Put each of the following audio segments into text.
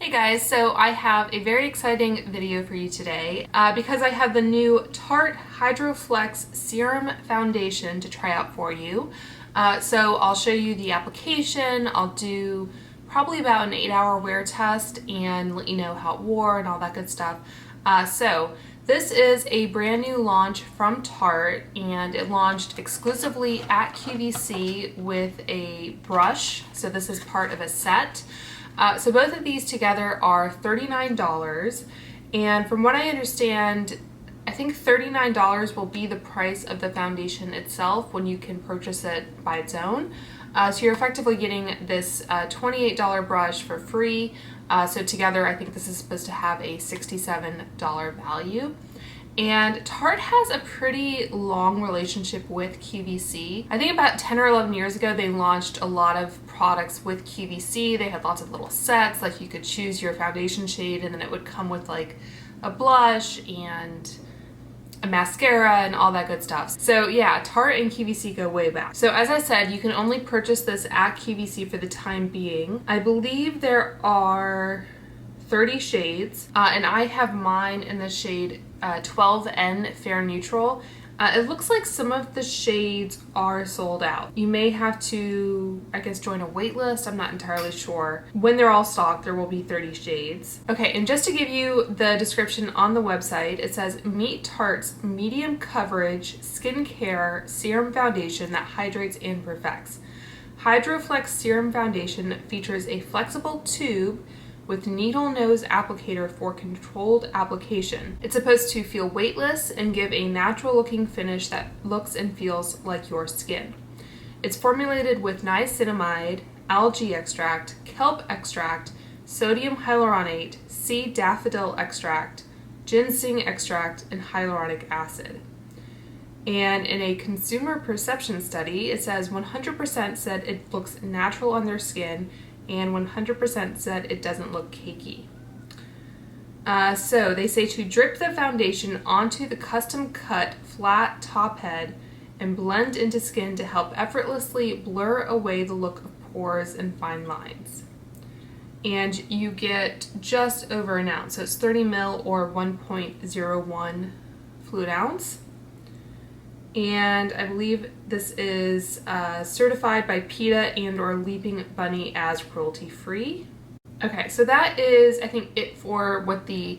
Hey guys, so I have a very exciting video for you today because I have the new Tarte HydroFlex Serum Foundation to try out for you. So I'll show you the application, I'll do probably about an 8-hour wear test and let you know how it wore and all that good stuff. So this is a brand new launch from Tarte, and it launched exclusively at QVC with a brush. So this is part of a set. So both of these together are $39, and from what I understand, I think $39 will be the price of the foundation itself when you can purchase it by its own. So you're effectively getting this $28 brush for free. So together I think this is supposed to have a $67 value. And Tarte has a pretty long relationship with QVC. I think about 10 or 11 years ago they launched a lot of products with QVC. They had lots of little sets, like you could choose your foundation shade and then it would come with like a blush and a mascara and all that good stuff. So yeah, Tarte and QVC go way back. So as I said, you can only purchase this at QVC for the time being. I believe there are 30 shades, and I have mine in the shade 12N Fair Neutral. It looks like some of the shades are sold out. You may have to, I guess, join a wait list. I'm not entirely sure. When they're all stocked, there will be 30 shades. Okay, and just to give you the description on the website, it says, meet Tarte's medium coverage skincare serum foundation that hydrates and perfects. HydroFlex Serum Foundation features a flexible tube with needle nose applicator for controlled application. It's supposed to feel weightless and give a natural looking finish that looks and feels like your skin. It's formulated with niacinamide, algae extract, kelp extract, sodium hyaluronate, sea daffodil extract, ginseng extract, and hyaluronic acid. And in a consumer perception study, it says 100% said it looks natural on their skin and 100% said it doesn't look cakey. So they say to drip the foundation onto the custom cut flat top head and blend into skin to help effortlessly blur away the look of pores and fine lines. And you get just over an ounce, so it's 30 ml or 1.01 fluid ounce. And I believe this is certified by PETA and or Leaping Bunny as cruelty-free. Okay, so that is, I think, it for what the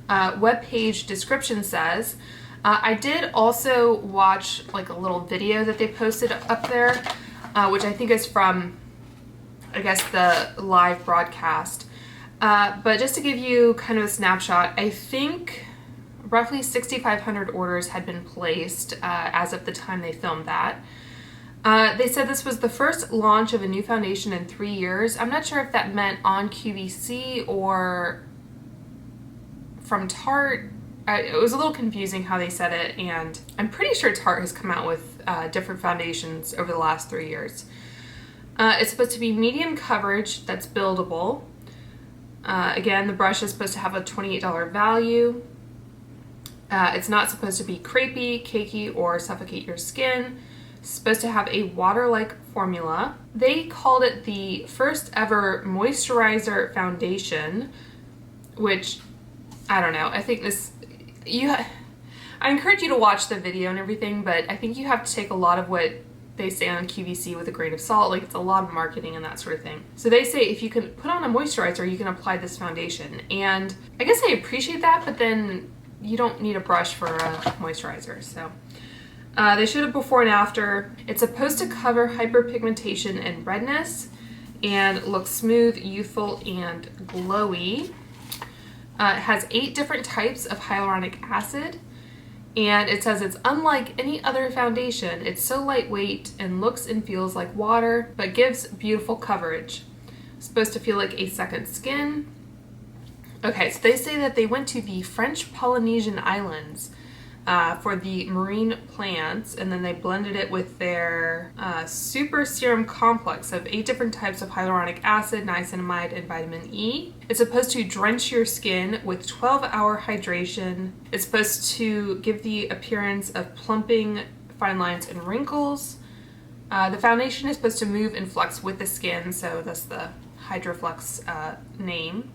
webpage description says. I did also watch like a little video that they posted up there, which I think is from, I guess, the live broadcast. But just to give you kind of a snapshot, I think roughly 6,500 orders had been placed as of the time they filmed that. They said this was the first launch of a new foundation in 3 years. I'm not sure if that meant on QVC or from Tarte. It was a little confusing how they said it, and I'm pretty sure Tarte has come out with different foundations over the last 3 years. It's supposed to be medium coverage that's buildable. Again, the brush is supposed to have a $28 value. It's not supposed to be crepey, cakey, or suffocate your skin. It's supposed to have a water-like formula. They called it the first ever moisturizer foundation, which, I don't know, I think this, I encourage you to watch the video and everything, but I think you have to take a lot of what they say on QVC with a grain of salt. Like, it's a lot of marketing and that sort of thing. So they say if you can put on a moisturizer, you can apply this foundation. And I guess I appreciate that, but then you don't need a brush for a moisturizer. So they showed it before and after. It's supposed to cover hyperpigmentation and redness and look smooth, youthful, and glowy. It has 8 different types of hyaluronic acid, and it says it's unlike any other foundation. It's so lightweight and looks and feels like water, but gives beautiful coverage. It's supposed to feel like a second skin. Okay, so they say that they went to the French Polynesian Islands for the marine plants, and then they blended it with their super serum complex of 8 different types of hyaluronic acid, niacinamide, and vitamin E. It's supposed to drench your skin with 12-hour hydration. It's supposed to give the appearance of plumping, fine lines, and wrinkles. The foundation is supposed to move and flex with the skin, so that's the HydroFlex name.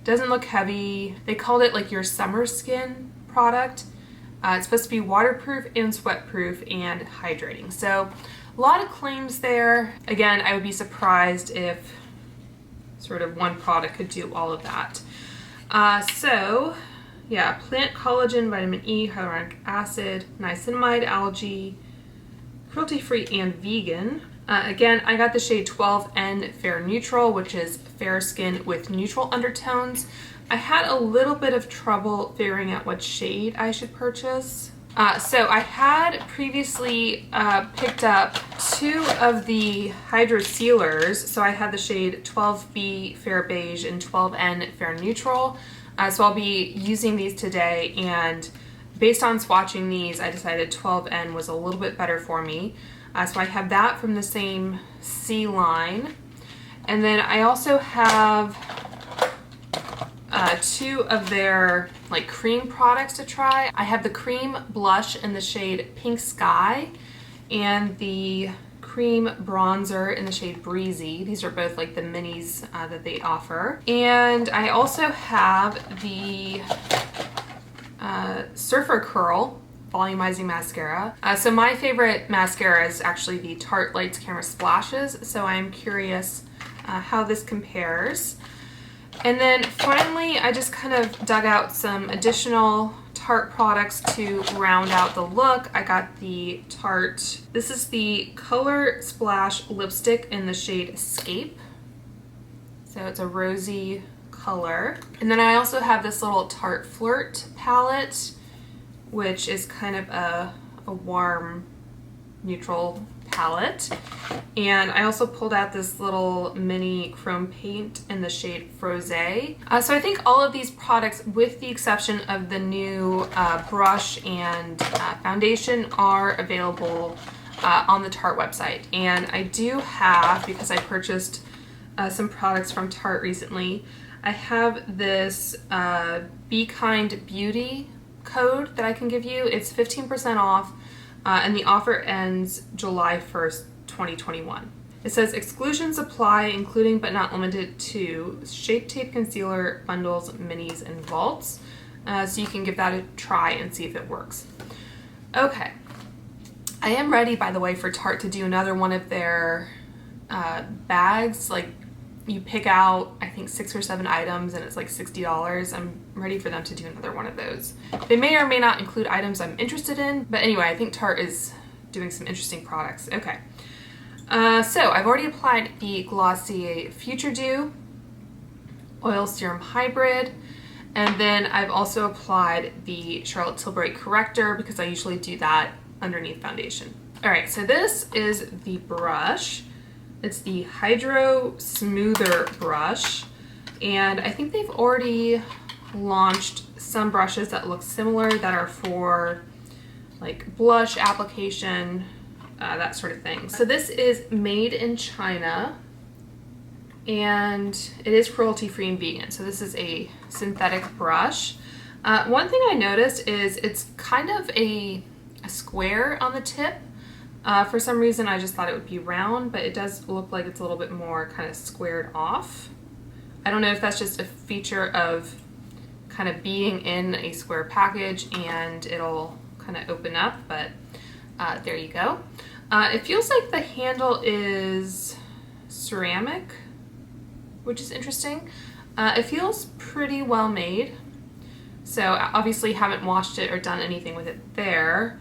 Doesn't look heavy. They called it like your summer skin product. It's supposed to be waterproof and sweatproof and hydrating. So a lot of claims there. Again, I would be surprised if sort of one product could do all of that. So yeah, plant collagen, vitamin E, hyaluronic acid, niacinamide, algae, cruelty-free and vegan. Again, I got the shade 12N Fair Neutral, which is fair skin with neutral undertones. I had a little bit of trouble figuring out what shade I should purchase. So I had previously picked up 2 of the Hydro Sealers. So I had the shade 12B Fair Beige and 12N Fair Neutral. So I'll be using these today, and based on swatching these, I decided 12N was a little bit better for me. So I have that from the same C line. And then I also have 2 of their like cream products to try. I have the cream blush in the shade Pink Sky and the cream bronzer in the shade Breezy. These are both like the minis that they offer. And I also have the Surfer Curl volumizing mascara. So my favorite mascara is actually the Tarte Lights Camera Splashes, so I'm curious how this compares. And then finally, I just kind of dug out some additional Tarte products to round out the look. I got the Tarte, this is the Color Splash lipstick in the shade Escape. So it's a rosy color. And then I also have this little Tarte Flirt palette, which is kind of a warm neutral palette. And I also pulled out this little mini chrome paint in the shade Frosé. So I think all of these products, with the exception of the new brush and foundation, are available on the Tarte website. And I do have, because I purchased some products from Tarte recently, I have this Be Kind Beauty code that I can give you. It's 15% off, and the offer ends July 1st, 2021. It says exclusions apply, including but not limited to Shape Tape Concealer, Bundles, Minis, and Vaults. So you can give that a try and see if it works. Okay. I am ready, by the way, for Tarte to do another one of their bags. Like, you pick out, I think, 6 or 7 items and it's like $60. I'm ready for them to do another one of those. They may or may not include items I'm interested in, but anyway, I think Tarte is doing some interesting products. Okay. So I've already applied the Glossier Future Dew Oil Serum Hybrid, and then I've also applied the Charlotte Tilbury Corrector because I usually do that underneath foundation. All right, so this is the brush. It's the Hydro Smoother brush, and I think they've already launched some brushes that look similar that are for like blush application, that sort of thing. So this is made in China, and it is cruelty-free and vegan. So this is a synthetic brush. One thing I noticed is it's kind of a square on the tip. For some reason, I just thought it would be round, but it does look like it's a little bit more kind of squared off. I don't know if that's just a feature of kind of being in a square package and it'll kind of open up, but there you go. It feels like the handle is ceramic, which is interesting. It feels pretty well made. So obviously haven't washed it or done anything with it there.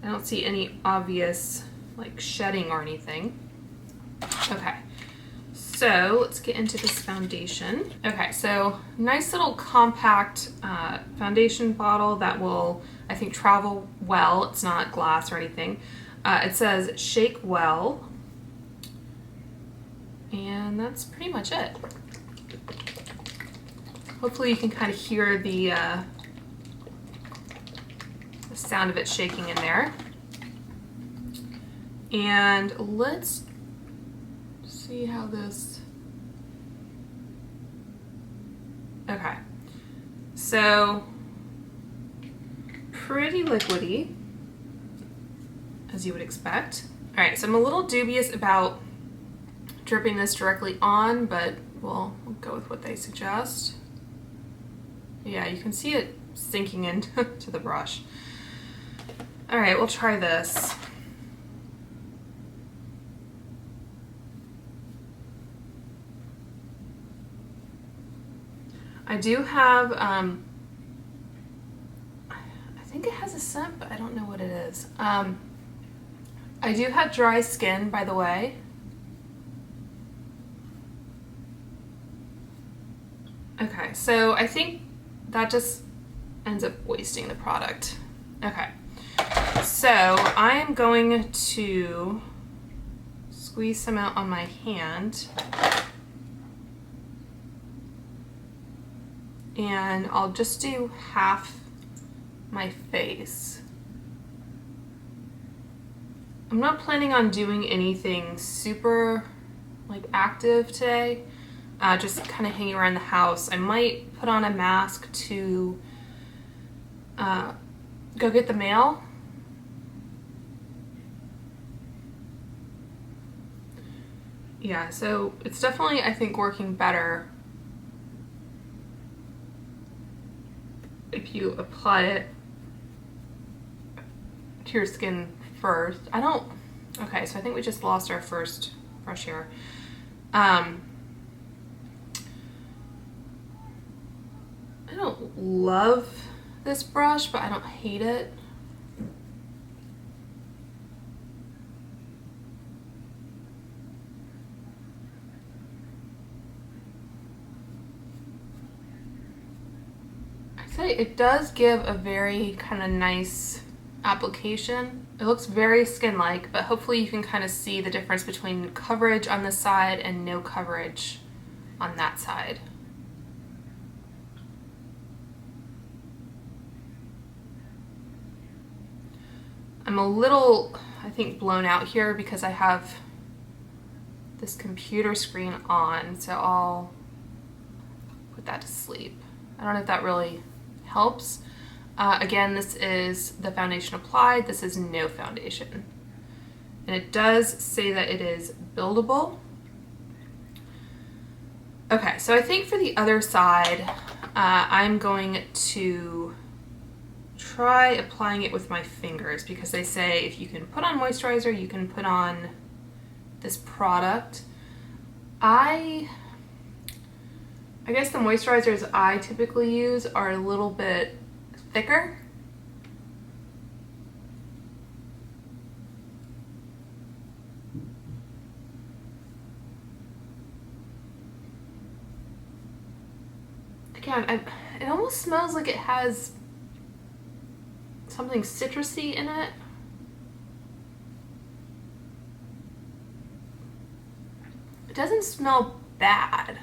I don't see any obvious like shedding or anything. Okay, so let's get into this foundation. Okay, so nice little compact foundation bottle that will, I think, travel well. It's not glass or anything. It says shake well, and that's pretty much it. Hopefully you can kind of hear the sound of it shaking in there. And let's see how this, okay, so pretty liquidy, as you would expect. All right, so I'm a little dubious about dripping this directly on, but we'll go with what they suggest. Yeah, you can see it sinking into to the brush. All right, we'll try this. I do have, I think it has a scent, but I don't know what it is. I do have dry skin, by the way. Okay, so I think that just ends up wasting the product. Okay, so I'm going to squeeze some out on my hand. And I'll just do half my face. I'm not planning on doing anything super like active today, just kind of hanging around the house. I might put on a mask to go get the mail. Yeah, so it's definitely, I think, working better if you apply it to your skin first. Okay, so I think we just lost our first brush here. I don't love this brush, but I don't hate it. It does give a very kind of nice application. It looks very skin-like, but hopefully you can kind of see the difference between coverage on this side and no coverage on that side. I'm a little, I think, blown out here because I have this computer screen on, so I'll put that to sleep. I don't know if that really helps. Again, this is the foundation applied. This is no foundation. And it does say that it is buildable. Okay, so I think for the other side, I'm going to try applying it with my fingers because they say if you can put on moisturizer, you can put on this product. I guess the moisturizers I typically use are a little bit thicker. Again, it almost smells like it has something citrusy in it. It doesn't smell bad.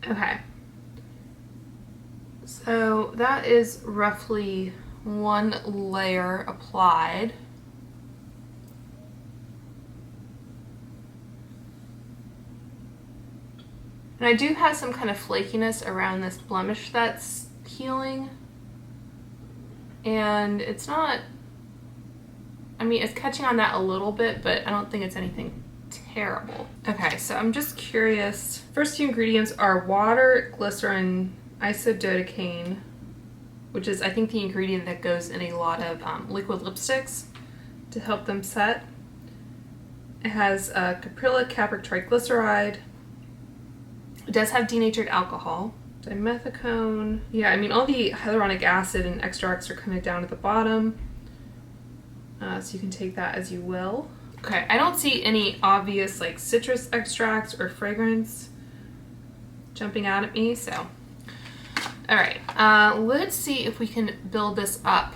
Okay, so that is roughly one layer applied. And I do have some kind of flakiness around this blemish that's healing. And it's not, I mean, it's catching on that a little bit, but I don't think it's anything terrible. Okay, so I'm just curious. First two ingredients are water, glycerin, isododecane, which is I think the ingredient that goes in a lot of liquid lipsticks to help them set. It has caprylic capric triglyceride. It does have denatured alcohol. Dimethicone. Yeah, I mean all the hyaluronic acid and extracts are kind of down at the bottom. So you can take that as you will. Okay, I don't see any obvious like citrus extracts or fragrance jumping out at me, so. All right, let's see if we can build this up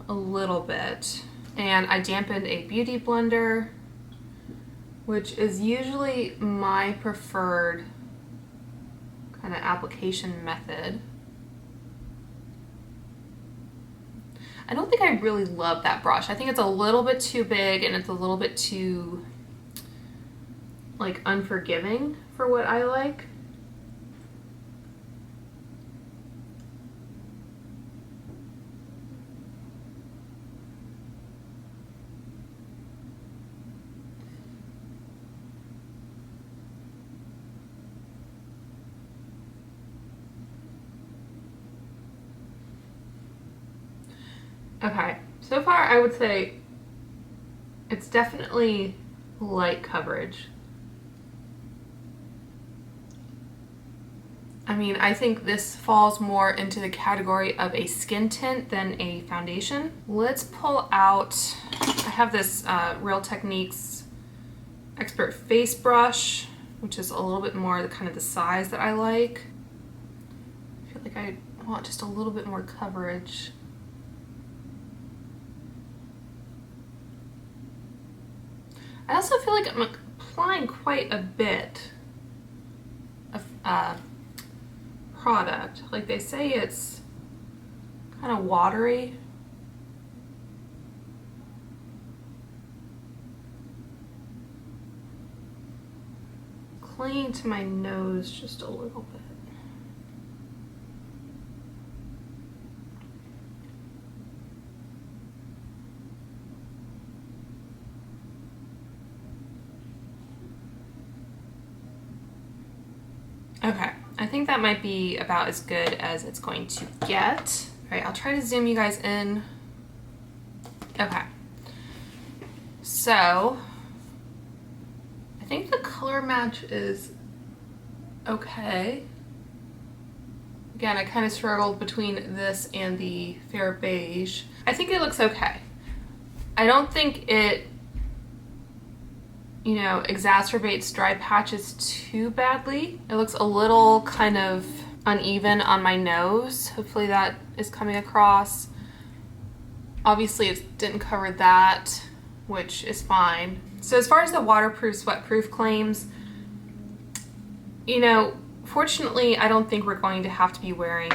a little bit. And I dampened a beauty blender, which is usually my preferred kind of application method. I don't think I really love that brush. I think it's a little bit too big and it's a little bit too like unforgiving for what I like. Okay, so far I would say it's definitely light coverage. I mean, I think this falls more into the category of a skin tint than a foundation. Let's pull out, I have this Real Techniques Expert Face Brush, which is a little bit more kind of the size that I like. I feel like I want just a little bit more coverage. I also feel like I'm applying quite a bit of product. Like they say it's kind of watery. Clinging to my nose just a little bit. Okay, I think that might be about as good as it's going to get. All right, I'll try to zoom you guys in. Okay, so I think the color match is okay. Again, I kind of struggled between this and the Fair Beige. I think it looks okay. I don't think it, you know, exacerbates dry patches too badly. It looks a little kind of uneven on my nose. Hopefully that is coming across. Obviously it didn't cover that, which is fine. So as far as the waterproof, sweatproof claims, you know, fortunately I don't think we're going to have to be wearing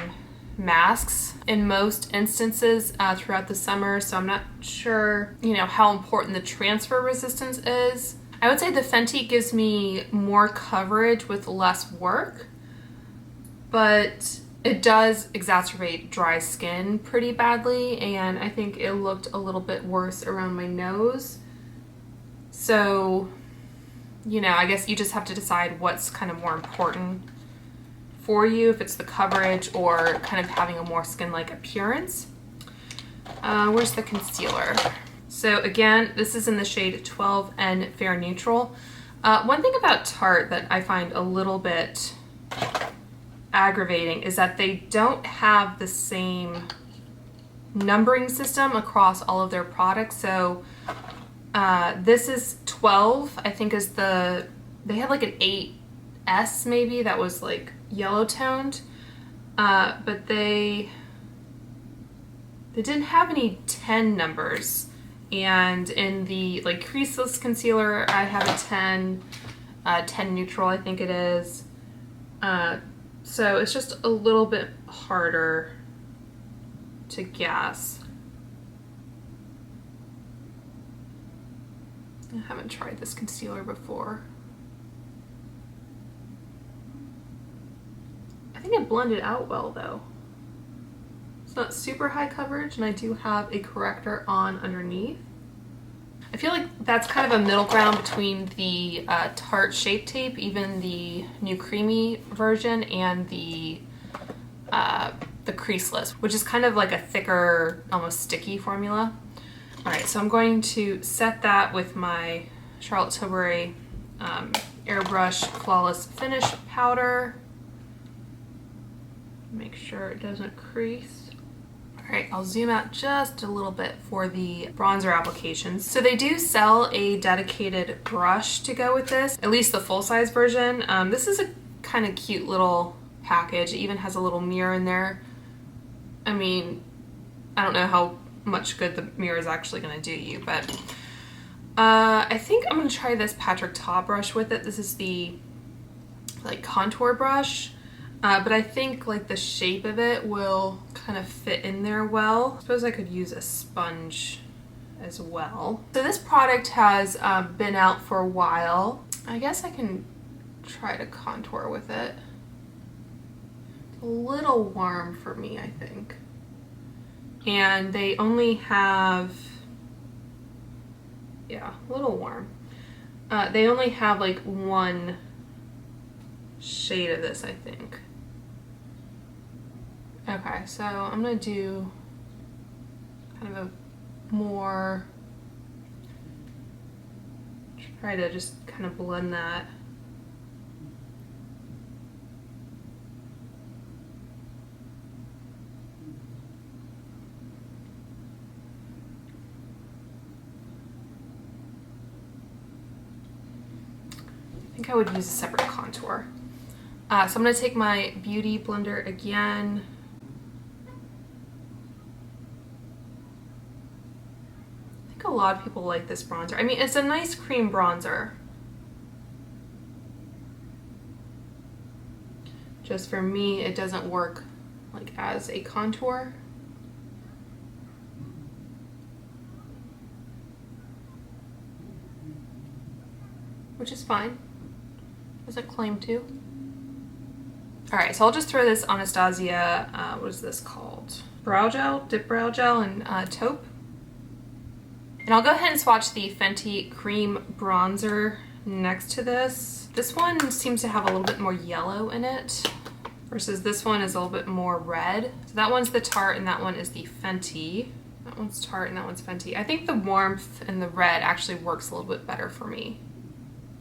masks in most instances throughout the summer, so I'm not sure, you know, how important the transfer resistance is. I would say the Fenty gives me more coverage with less work, but it does exacerbate dry skin pretty badly, and I think it looked a little bit worse around my nose. So, you know, I guess you just have to decide what's kind of more important for you, if it's the coverage or kind of having a more skin-like appearance. Where's the concealer? So again, this is in the shade 12N Fair Neutral. One thing about Tarte that I find a little bit aggravating is that they don't have the same numbering system across all of their products. So this is 12, I think is the, they had like an 8S maybe that was like yellow toned, but they didn't have any 10 numbers. And in the like creaseless concealer, I have a 10 neutral, I think it is. So it's just a little bit harder to guess. I haven't tried this concealer before. I think it blended out well though. It's not super high coverage, and I do have a corrector on underneath. I feel like that's kind of a middle ground between the Tarte Shape Tape, even the new creamy version, and the creaseless, which is kind of like a thicker, almost sticky formula. All right, so I'm going to set that with my Charlotte Tilbury Airbrush Flawless Finish powder. Make sure it doesn't crease. All right, I'll zoom out just a little bit for the bronzer applications. So they do sell a dedicated brush to go with this, at least the full-size version. This is a kind of cute little package. It even has a little mirror in there. I mean, I don't know how much good the mirror is actually gonna do you, but I think I'm gonna try this Patrick Ta brush with it. This is the like contour brush. But I think like the shape of it will kind of fit in there well. I suppose I could use a sponge as well. So this product has been out for a while. I guess I can try to contour with it. It's a little warm for me, I think. And they only have, yeah, a little warm. They only have like one shade of this, I think. Okay, so I'm gonna do kind of a more, try to just kind of blend that. I think I would use a separate contour. So I'm going to take my Beauty Blender again. I think a lot of people like this bronzer. I mean, it's a nice cream bronzer. Just for me, it doesn't work like as a contour. Which is fine. Doesn't claim to. Alright, so I'll just throw this Anastasia, what is this called? Brow gel, dip brow gel, and taupe. And I'll go ahead and swatch the Fenty Cream Bronzer next to this. This one seems to have a little bit more yellow in it, versus this one is a little bit more red. So that one's the Tarte and that one is the Fenty. That one's Tarte and that one's Fenty. I think the warmth in the red actually works a little bit better for me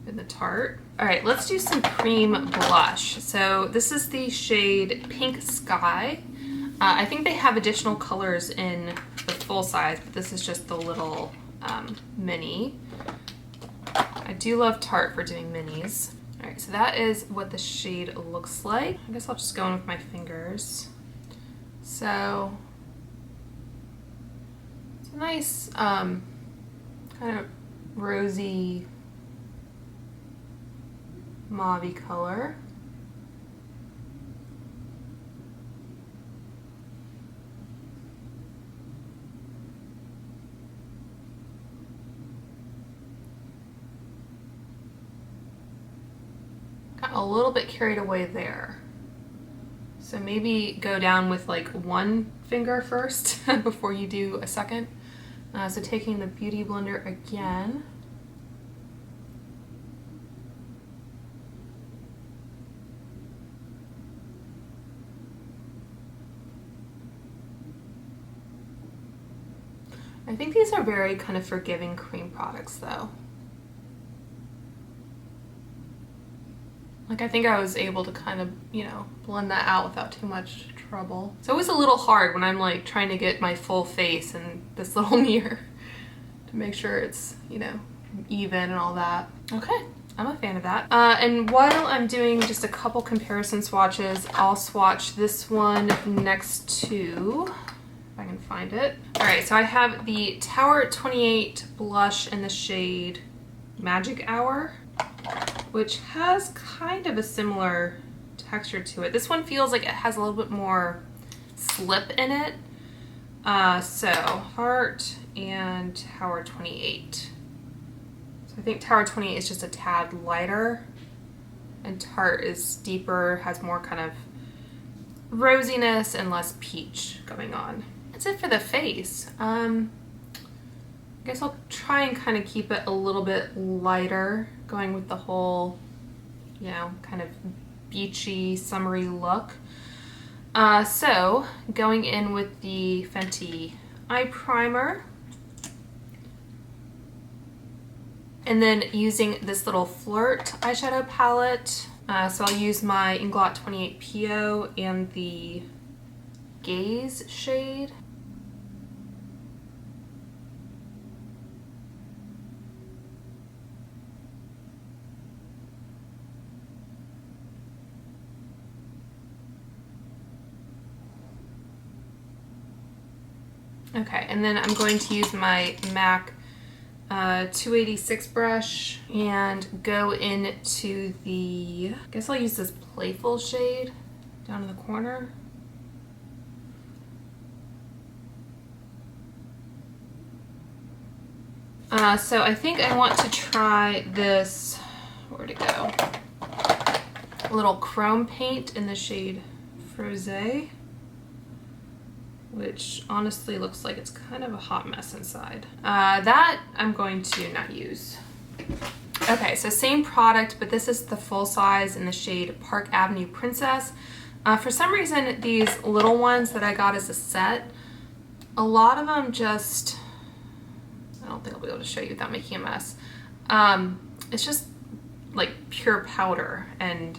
in the Tarte. All right, let's do some cream blush. So this is the shade Pink Sky. I think they have additional colors in the full size, but this is just the little mini. I do love Tarte for doing minis. All right, so that is what the shade looks like. I guess I'll just go in with my fingers. So it's a nice kind of rosy mauve-y color. Got a little bit carried away there. So maybe go down with like one finger first before you do a second. So taking the Beauty Blender again. I think these are very kind of forgiving cream products though. Like I think I was able to kind of, you know, blend that out without too much trouble. It's always a little hard when I'm like trying to get my full face in this little mirror to make sure it's, you know, even and all that. Okay, I'm a fan of that. And while I'm doing just a couple comparison swatches, I'll swatch this one next to, if I can find it. All right, so I have the Tower 28 blush in the shade Magic Hour, which has kind of a similar texture to it. This one feels like it has a little bit more slip in it. So Heart and Tower 28. So I think Tower 28 is just a tad lighter and Tarte is deeper, has more kind of rosiness and less peach going on. That's it for the face. I guess I'll try and kind of keep it a little bit lighter, going with the whole, you know, kind of beachy, summery look. So going in with the Fenty eye primer, and then using this little Flirt eyeshadow palette. So I'll use my Inglot 28 PO and the Gaze shade. Okay, and then I'm going to use my MAC 286 brush and go into the, I guess I'll use this Playful shade down in the corner. So I think I want to try this, where'd it go? A little chrome paint in the shade Frosé, which honestly looks like it's kind of a hot mess inside. That I'm going to not use. Okay, so same product, but this is the full size in the shade Park Avenue Princess. For some reason, these little ones that I got as a set a lot of them just, I don't think I'll be able to show you without making a mess. It's just like pure powder, and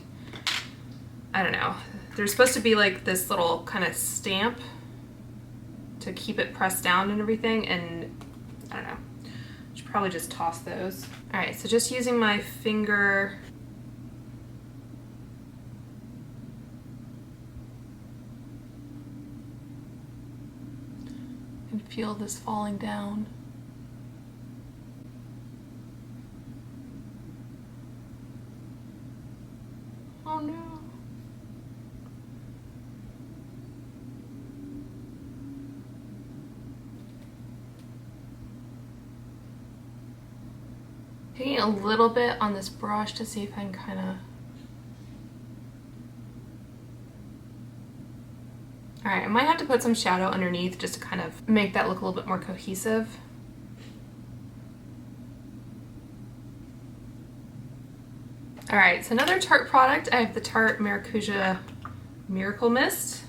I don't know. There's supposed to be like this little kind of stamp to keep it pressed down and everything, and I don't know. Should probably just toss those. All right, so just using my finger. I can feel this falling down. Oh no. Taking a little bit on this brush to see if I can kind of... Alright, I might have to put some shadow underneath just to kind of make that look a little bit more cohesive. Alright, so another Tarte product, I have the Tarte Maracuja Miracle Mist,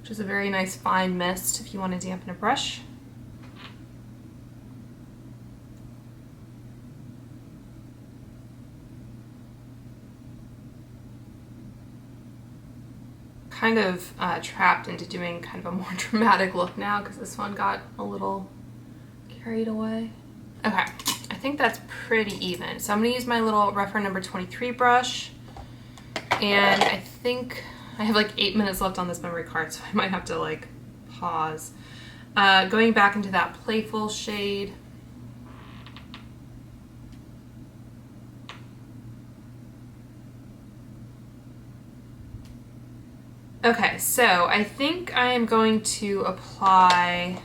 which is a very nice fine mist if you want to dampen a brush. Kind of trapped into doing kind of a more dramatic look now because this one got a little carried away. Okay, I think that's pretty even. So I'm going to use my little Refer number 23 brush, and I think I have like 8 minutes left on this memory card, so I might have to like pause. Going back into that Playful shade. Okay, so I think I am going to apply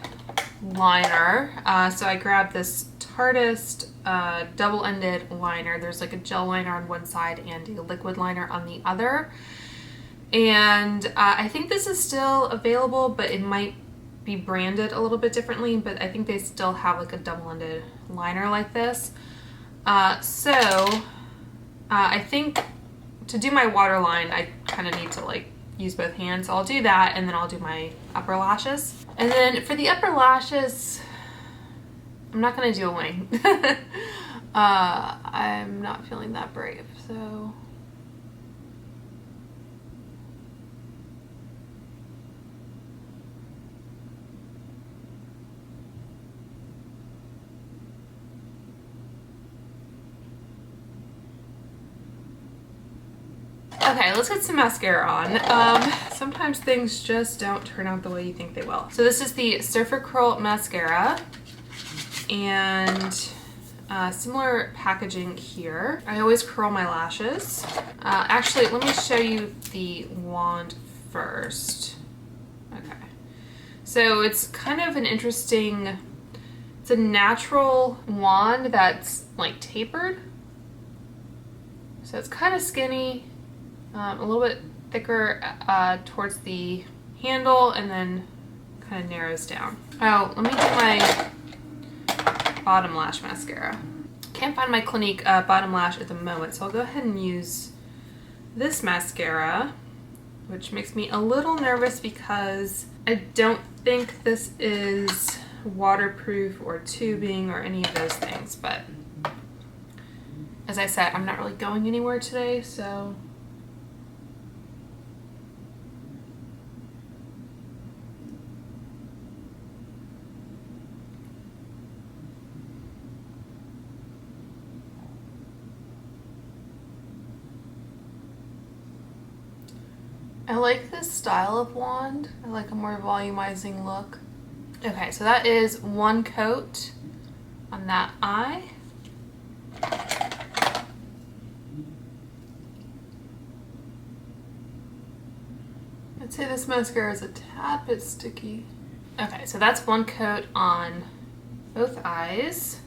liner. So I grabbed this Tarteist double-ended liner. There's like a gel liner on one side and a liquid liner on the other. And I think this is still available, but it might be branded a little bit differently, but I think they still have like a double-ended liner like this. I think to do my waterline, I kind of need to like use both hands. So I'll do that, and then I'll do my upper lashes. And then for the upper lashes, I'm not gonna do a wing. I'm not feeling that brave, so. Okay, let's get some mascara on. Sometimes things just don't turn out the way you think they will. So this is the Surfer Curl Mascara, and similar packaging here. I always curl my lashes. Actually, let me show you the wand first. Okay, so it's kind of an interesting, it's a natural wand that's like tapered. So it's kind of skinny. A little bit thicker towards the handle, and then kind of narrows down. Oh, let me get my bottom lash mascara. Can't find my Clinique bottom lash at the moment, so I'll go ahead and use this mascara, which makes me a little nervous because I don't think this is waterproof or tubing or any of those things, but as I said, I'm not really going anywhere today, so I like this style of wand. I like a more volumizing look. Okay, so that is one coat on that eye. I'd say this mascara is a tad bit sticky. Okay, so that's one coat on both eyes.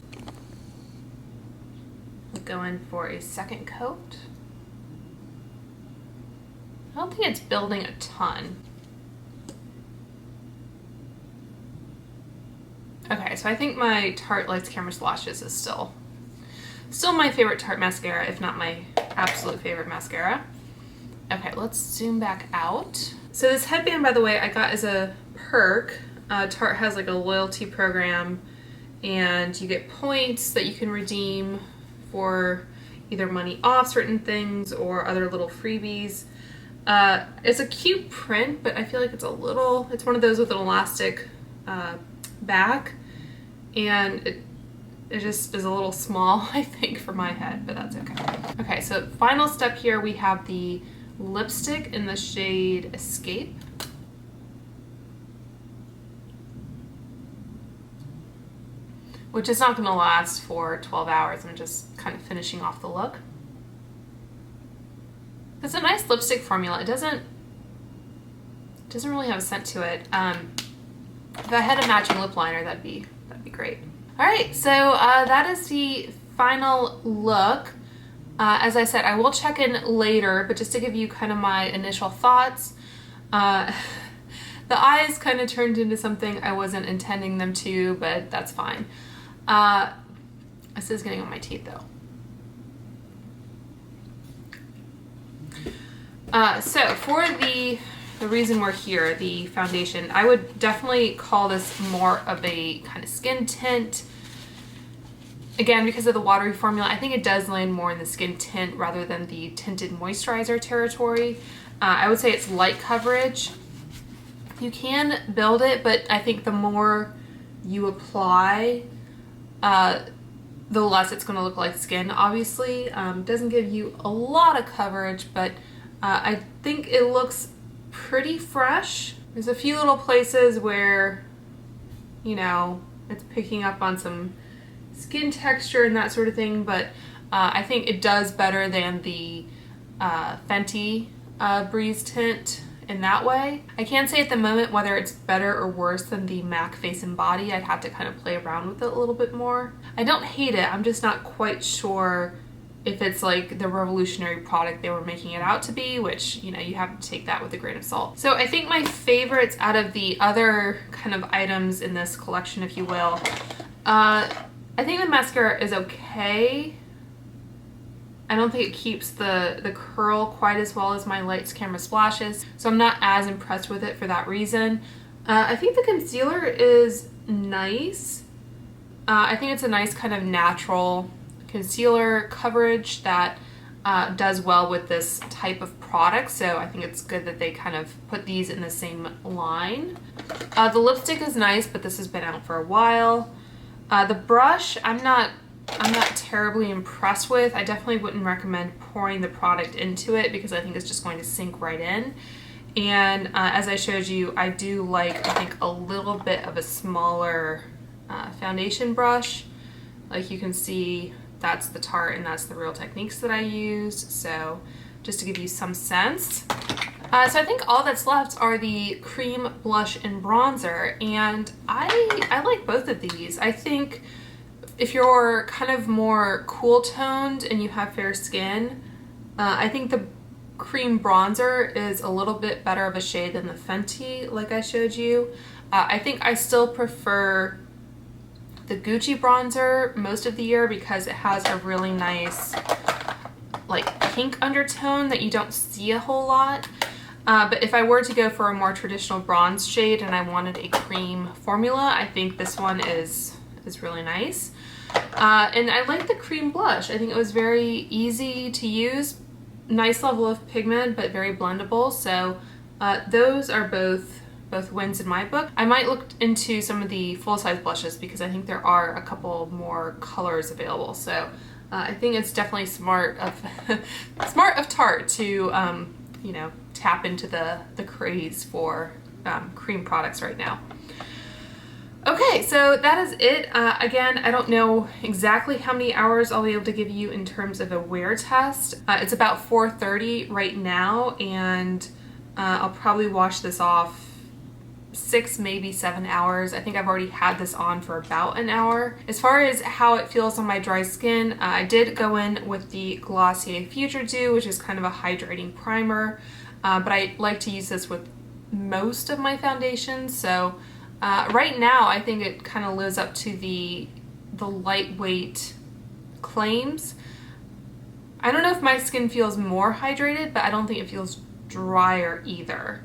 I'll go in for a second coat. I don't think it's building a ton. Okay, so I think my Tarte Lights Camera Lashes is still my favorite Tarte mascara, if not my absolute favorite mascara. Okay, let's zoom back out. So this headband, by the way, I got as a perk. Tarte has like a loyalty program, and you get points that you can redeem for either money off certain things or other little freebies. It's a cute print, but I feel like it's one of those with an elastic back, and it just is a little small, I think, for my head, but that's okay. Okay, so final step here, we have the lipstick in the shade Escape. Which is not going to last for 12 hours. I'm just kind of finishing off the look. It's a nice lipstick formula. It doesn't really have a scent to it. If I had a matching lip liner, that'd be great. All right, so that is the final look. As I said, I will check in later, but just to give you kind of my initial thoughts, the eyes kind of turned into something I wasn't intending them to, but that's fine. This is getting on my teeth though. So for the reason we're here, the foundation, I would definitely call this more of a kind of skin tint. Again, because of the watery formula, I think it does land more in the skin tint rather than the tinted moisturizer territory. I would say it's light coverage. You can build it, but I think the more you apply, the less it's going to look like skin, obviously. Doesn't give you a lot of coverage, but I think it looks pretty fresh. There's a few little places where, you know, it's picking up on some skin texture and that sort of thing, but I think it does better than the Fenty Breeze tint in that way. I can't say at the moment whether it's better or worse than the MAC Face and Body. I'd have to kind of play around with it a little bit more. I don't hate it, I'm just not quite sure if it's like the revolutionary product they were making it out to be, which, you know, you have to take that with a grain of salt. So I think my favorites out of the other kind of items in this collection, if you will, I think the mascara is okay. I don't think it keeps the curl quite as well as my Lights Camera Splashes, so I'm not as impressed with it for that reason. I think the concealer is nice. I think it's a nice kind of natural concealer coverage that does well with this type of product, so I think it's good that they kind of put these in the same line. The lipstick is nice, but this has been out for a while. The brush, I'm not terribly impressed with. I definitely wouldn't recommend pouring the product into it because I think it's just going to sink right in. And as I showed you, I do like, I think, a little bit of a smaller foundation brush. Like you can see, that's the Tarte and that's the Real Techniques that I used. So just to give you some sense. So I think all that's left are the cream blush and bronzer, and I like both of these. I think if you're kind of more cool toned and you have fair skin, I think the cream bronzer is a little bit better of a shade than the Fenty, like I showed you. I think I still prefer the Gucci bronzer most of the year because it has a really nice like pink undertone that you don't see a whole lot. But if I were to go for a more traditional bronze shade and I wanted a cream formula, I think this one is really nice. And I like the cream blush. I think it was very easy to use, nice level of pigment, but very blendable. So those are both wins in my book. I might look into some of the full-size blushes because I think there are a couple more colors available. So I think it's definitely smart of Tarte to you know, tap into the craze for cream products right now. Okay, so that is it. Again, I don't know exactly how many hours I'll be able to give you in terms of a wear test. It's about 4:30 right now, and I'll probably wash this off 6, maybe 7 hours. I think I've already had this on for about an hour. As far as how it feels on my dry skin, I did go in with the Glossier Future Dew, which is kind of a hydrating primer, but I like to use this with most of my foundations, so right now I think it kind of lives up to the lightweight claims. I don't know if my skin feels more hydrated, but I don't think it feels drier either.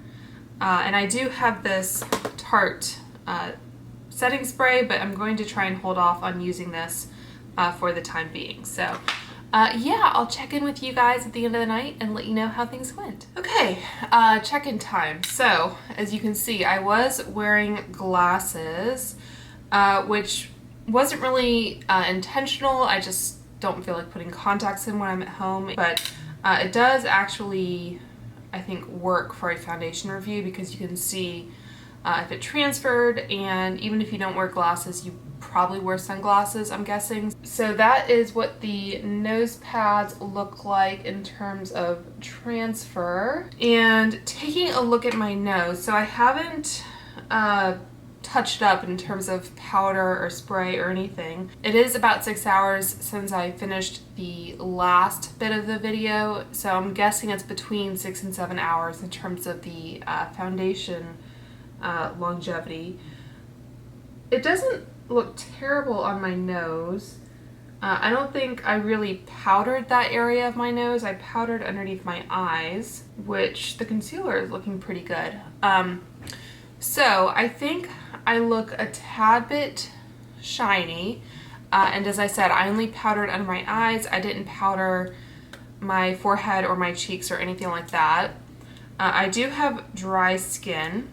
And I do have this Tarte setting spray, but I'm going to try and hold off on using this for the time being. So yeah, I'll check in with you guys at the end of the night and let you know how things went. Okay, check-in time. So, as you can see, I was wearing glasses, which wasn't really intentional. I just don't feel like putting contacts in when I'm at home, but it does actually, I think, work for a foundation review because you can see if it transferred, and even if you don't wear glasses, you probably wear sunglasses, I'm guessing. So that is what the nose pads look like in terms of transfer. And taking a look at my nose, so I haven't touched up in terms of powder or spray or anything. It is about 6 hours since I finished the last bit of the video, so I'm guessing it's between 6 and 7 hours in terms of the foundation longevity. It doesn't look terrible on my nose. I don't think I really powdered that area of my nose. I powdered underneath my eyes, which the concealer is looking pretty good. So I think I look a tad bit shiny, and as I said, I only powdered under my eyes. I didn't powder my forehead or my cheeks or anything like that. I do have dry skin.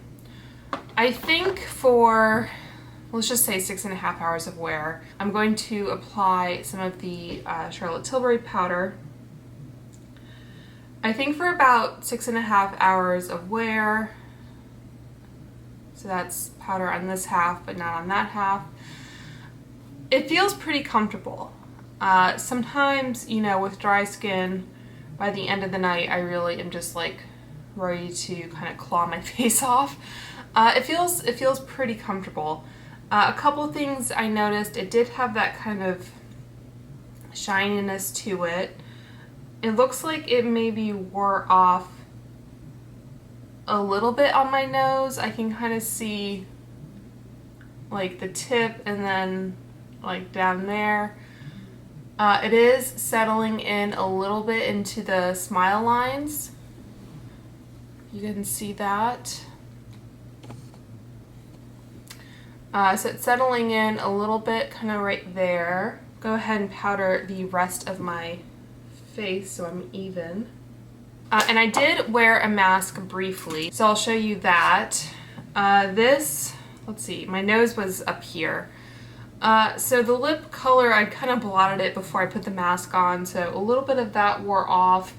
I think for, let's just say 6.5 hours of wear, I'm going to apply some of the Charlotte Tilbury powder. I think for about 6.5 hours of wear, so that's powder on this half but not on that half, it feels pretty comfortable. Sometimes, you know, with dry skin, by the end of the night, I really am just like ready to kind of claw my face off. It feels pretty comfortable. A couple things I noticed, it did have that kind of shininess to it. It looks like it maybe wore off a little bit on my nose. I can kind of see like the tip and then like down there. It is settling in a little bit into the smile lines. You can see that. So it's settling in a little bit, kind of right there. Go ahead and powder the rest of my face so I'm even. And I did wear a mask briefly, so I'll show you that. Let's see, my nose was up here. So the lip color, I kind of blotted it before I put the mask on, so a little bit of that wore off.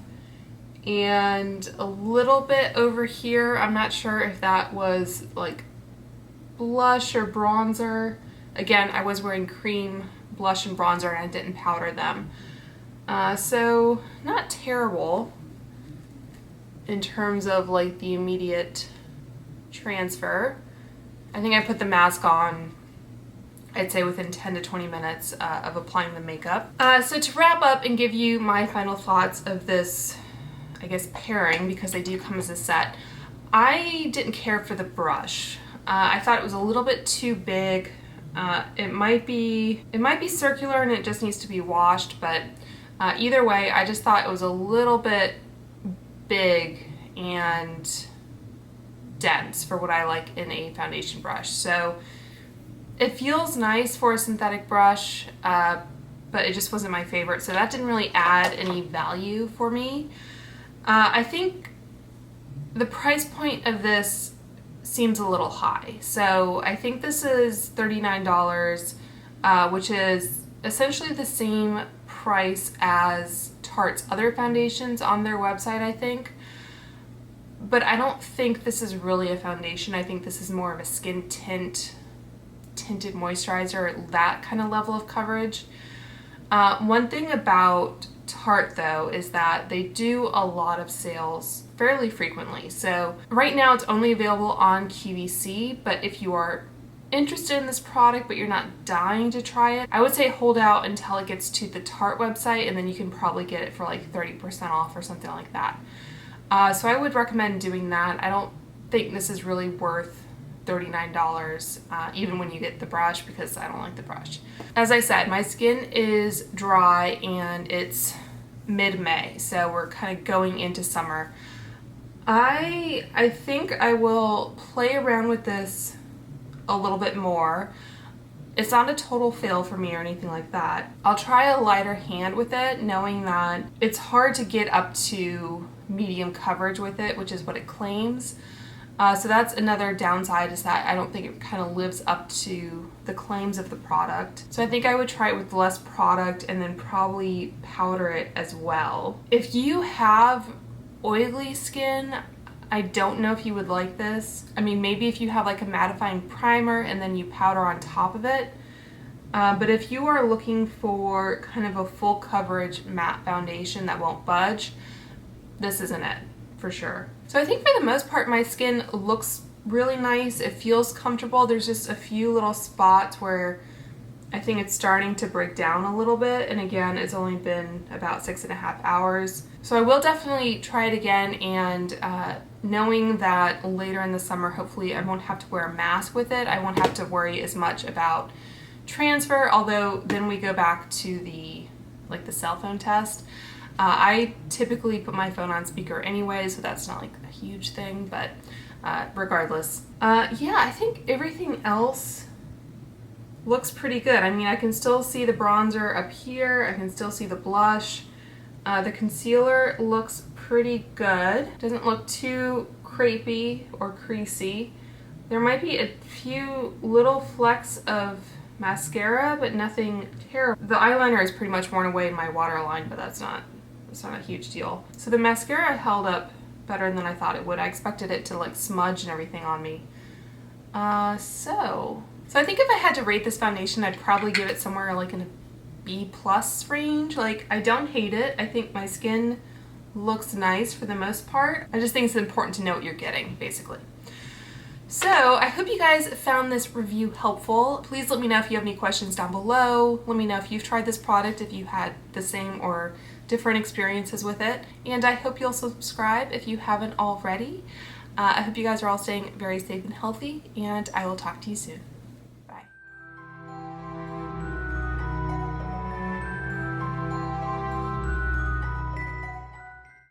And a little bit over here, I'm not sure if that was like blush or bronzer. Again, I was wearing cream blush and bronzer and I didn't powder them. So not terrible in terms of like the immediate transfer. I think I put the mask on, I'd say within 10 to 20 minutes of applying the makeup. So to wrap up and give you my final thoughts of this, I guess, pairing, because they do come as a set, I didn't care for the brush. I thought it was a little bit too big. It might be circular and it just needs to be washed, but either way, I just thought it was a little bit big and dense for what I like in a foundation brush. So it feels nice for a synthetic brush, but it just wasn't my favorite, so that didn't really add any value for me. I think the price point of this seems a little high. So I think this is $39, which is essentially the same price as Tarte's other foundations on their website, I think. But I don't think this is really a foundation. I think this is more of a skin tinted moisturizer, that kind of level of coverage. One thing about Tarte though is that they do a lot of sales fairly frequently. So right now it's only available on QVC, but if you are interested in this product but you're not dying to try it, I would say hold out until it gets to the Tarte website, and then you can probably get it for like 30% off or something like that. So I would recommend doing that. I don't think this is really worth $39, even when you get the brush, because I don't like the brush. As I said, my skin is dry and it's mid-May, so we're kind of going into summer. I think I will play around with this a little bit more. It's not a total fail for me or anything like that. I'll try a lighter hand with it, knowing that it's hard to get up to medium coverage with it, which is what it claims. So that's another downside, is that I don't think it kind of lives up to the claims of the product. So I think I would try it with less product and then probably powder it as well. If you have oily skin, I don't know if you would like this. I mean, maybe if you have like a mattifying primer and then you powder on top of it. But if you are looking for kind of a full coverage matte foundation that won't budge, this isn't it, for sure. So I think for the most part, my skin looks really nice. It feels comfortable. There's just a few little spots where I think it's starting to break down a little bit. And again, it's only been about 6.5 hours. So I will definitely try it again, and knowing that later in the summer, hopefully I won't have to wear a mask with it. I won't have to worry as much about transfer, although then we go back to the cell phone test. I typically put my phone on speaker anyway, so that's not like a huge thing, but regardless. Yeah, I think everything else looks pretty good. I mean, I can still see the bronzer up here. I can still see the blush. The concealer looks pretty good. Doesn't look too crepey or creasy. There might be a few little flecks of mascara, but nothing terrible. The eyeliner is pretty much worn away in my waterline, but that's not a huge deal. So the mascara held up better than I thought it would. I expected it to like smudge and everything on me. So I think if I had to rate this foundation, I'd probably give it somewhere like in a B+ range. Like, I don't hate it. I think my skin looks nice for the most part. I just think it's important to know what you're getting, basically. So I hope you guys found this review helpful. Please let me know if you have any questions down below. Let me know if you've tried this product, if you had the same or different experiences with it. And I hope you'll subscribe if you haven't already. I hope you guys are all staying very safe and healthy, and I will talk to you soon.